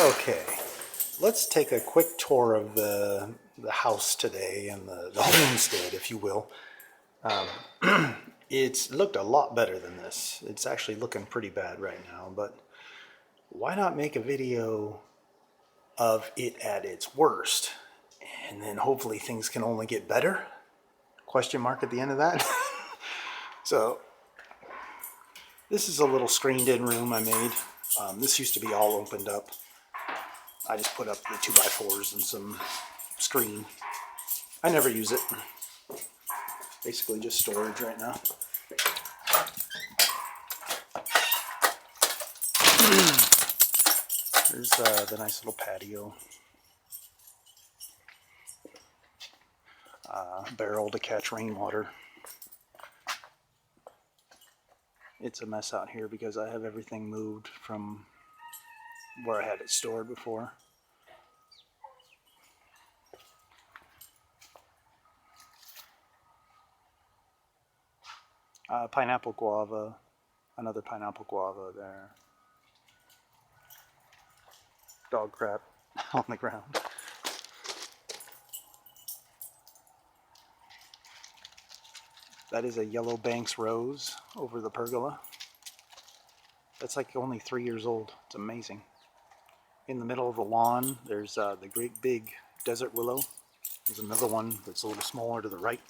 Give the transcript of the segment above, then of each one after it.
Okay, let's take a quick tour of the house today and the homestead, if you will. It's looked a lot better than this. It's actually looking pretty bad right now, but why not make a video of it at its worst? And then hopefully things can only get better? Question mark at the end of that. So this is a little screened in room I made. This used to be all opened up. I just put up the 2x4s and some screen. I never use it. Basically just storage right now. There's the nice little patio. Barrel to catch rainwater. It's a mess out here because I have everything moved from where I had it stored before. Pineapple guava, another pineapple guava there. Dog crap on the ground. That is a yellow Banks rose over the pergola. That's like only 3 years old. It's amazing. In the middle of the lawn, there's the great big desert willow. There's another one that's a little smaller to the right.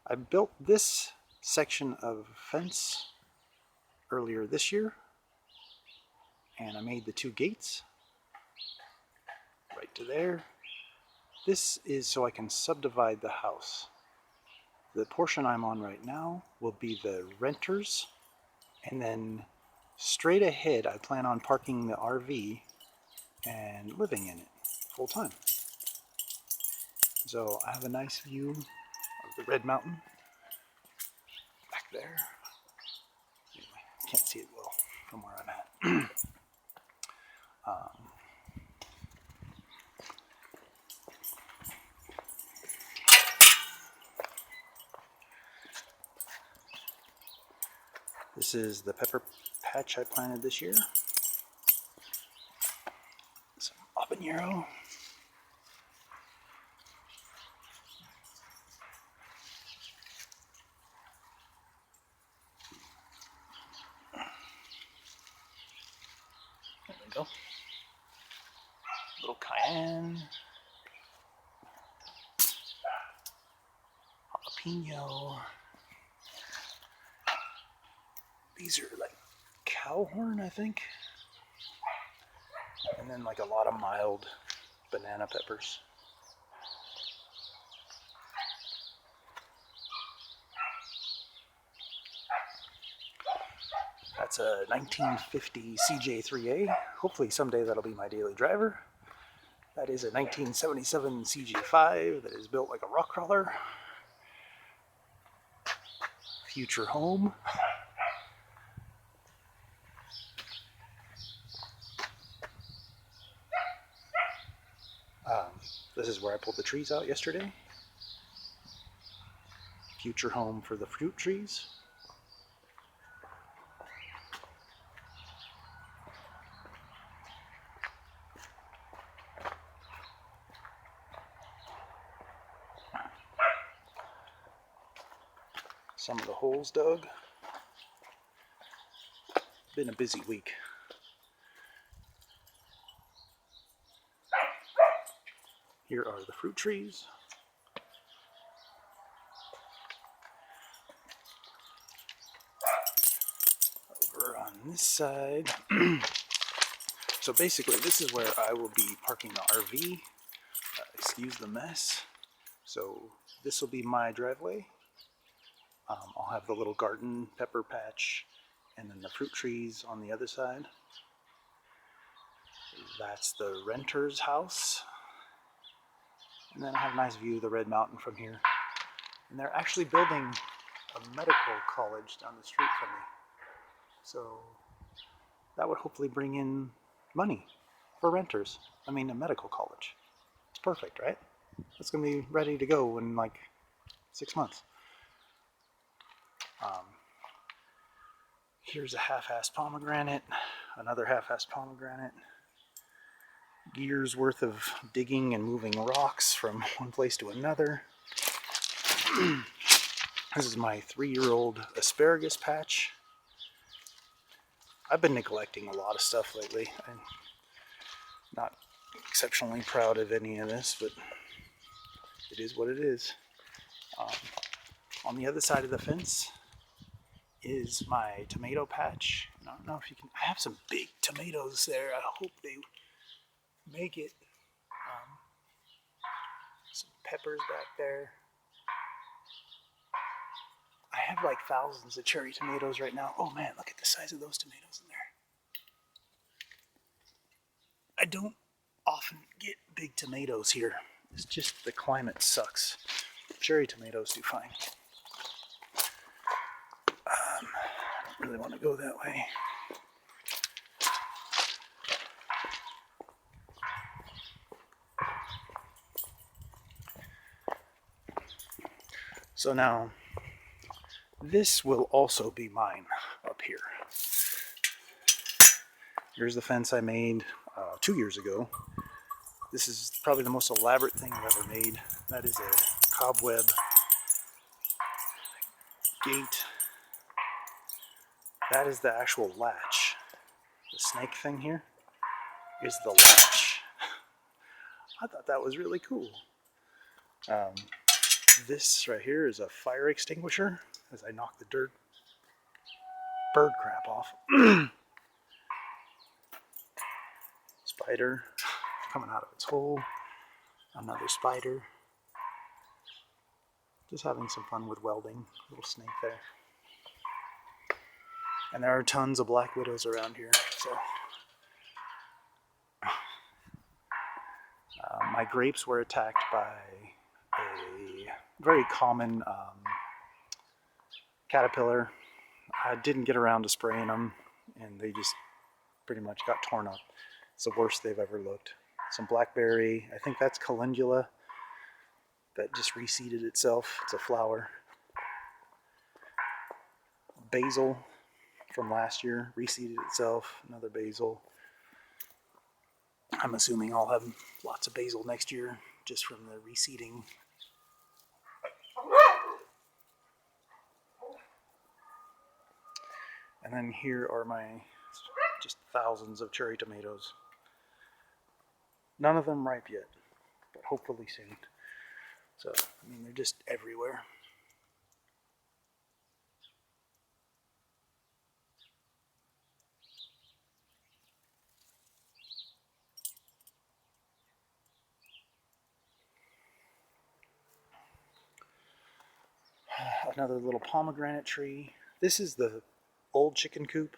I built this section of fence earlier this year, and I made the 2 gates right to there. This is so I can subdivide the house. The portion I'm on right now will be the renters, and then straight ahead I plan on parking the RV and living in it full time. So I have a nice view of the Red Mountain back there. Anyway, can't see it well from where I'm at. This is the pepper patch I planted this year. Some habanero. There we go. Little cayenne. Jalapeno. These are like cow horn, I think. And then like a lot of mild banana peppers. That's a 1950 CJ3A. Hopefully someday that'll be my daily driver. That is a 1977 CJ5 that is built like a rock crawler. Future home. This is where I pulled the trees out yesterday. Future home for the fruit trees. Some of the holes dug. Been a busy week. Here are the fruit trees. Over on this side. So basically this is where I will be parking the RV. Excuse the mess. So this will be my driveway. I'll have the little garden pepper patch and then the fruit trees on the other side. That's the renter's house. And then I have a nice view of the Red Mountain from here. And they're actually building a medical college down the street from me. So that would hopefully bring in money for renters. I mean, a medical college. It's perfect, right? It's going to be ready to go in like 6 months. Here's a half-assed pomegranate, another half-assed pomegranate. Years worth of digging and moving rocks from one place to another. This is my 3-year-old asparagus patch. I've been neglecting a lot of stuff lately. I'm not exceptionally proud of any of this, but it is what it is. On the other side of the fence is my tomato patch. I don't know if you can, I have some big tomatoes there. I hope they make it. Some peppers back there. I have like thousands of cherry tomatoes right now. Oh man, look at the size of those tomatoes in there. I don't often get big tomatoes here. It's just the climate sucks. Cherry tomatoes do fine. I don't really want to go that way. So now, this will also be mine up here. Here's the fence I made 2 years ago. This is probably the most elaborate thing I've ever made. That is a cobweb gate. That is the actual latch. The snake thing here is the latch. I thought that was really cool. This right here is a fire extinguisher as I knock the bird crap off. Spider coming out of its hole. Another spider. Just having some fun with welding. Little snake there. And there are tons of black widows around here. So my grapes were attacked by a very common caterpillar. I didn't get around to spraying them, and they just pretty much got torn up. It's the worst they've ever looked. Some blackberry, I think that's calendula, that just reseeded itself. It's a flower. Basil from last year reseeded itself. Another basil. I'm assuming I'll have lots of basil next year just from the reseeding. And then here are my just thousands of cherry tomatoes. None of them ripe yet, but hopefully soon. So, I mean, they're just everywhere. Another little pomegranate tree. This is the old chicken coop.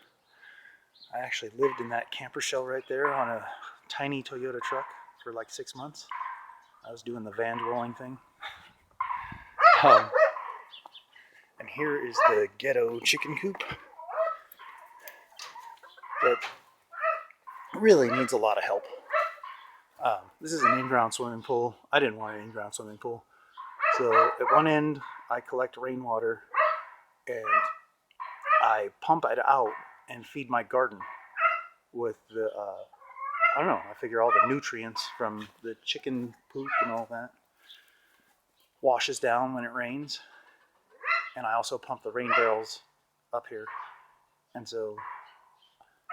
I actually lived in that camper shell right there on a tiny Toyota truck for like 6 months. I was doing the van dwelling thing. And here is the ghetto chicken coop that really needs a lot of help. This is an in-ground swimming pool. I didn't want an in-ground swimming pool. So at one end, I collect rainwater and I pump it out and feed my garden with the, I don't know, I figure all the nutrients from the chicken poop and all that washes down when it rains. And I also pump the rain barrels up here. And so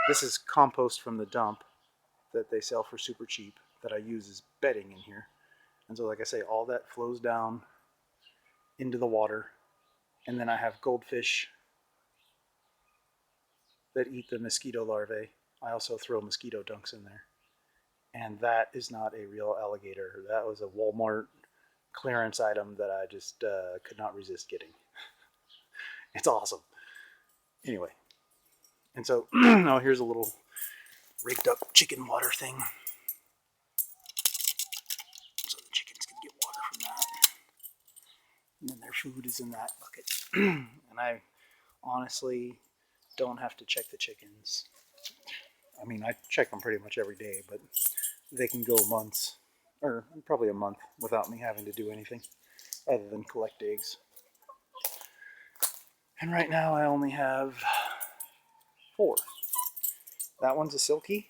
this is compost from the dump that they sell for super cheap that I use as bedding in here. And so like I say, all that flows down into the water. And then I have goldfish that eat the mosquito larvae. I also throw mosquito dunks in there. And that is not a real alligator. That was a Walmart clearance item that I just could not resist getting. It's awesome. Anyway, and so now here's a little rigged up chicken water thing. So the chickens can get water from that. And then their food is in that bucket. And I honestly don't have to check the chickens. I mean, I check them pretty much every day, but they can go months, or probably a month, without me having to do anything other than collect eggs. And right now I only have 4. That one's a silky,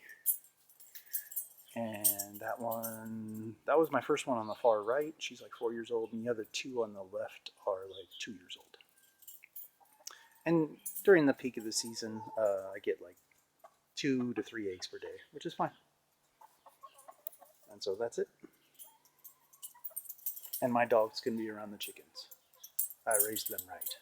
and that was my first one on the far right. She's like 4 years old, and the other 2 on the left are like 2 years old. And during the peak of the season, I get like 2 to 3 eggs per day, which is fine. And so that's it. And my dogs can be around the chickens. I raised them right.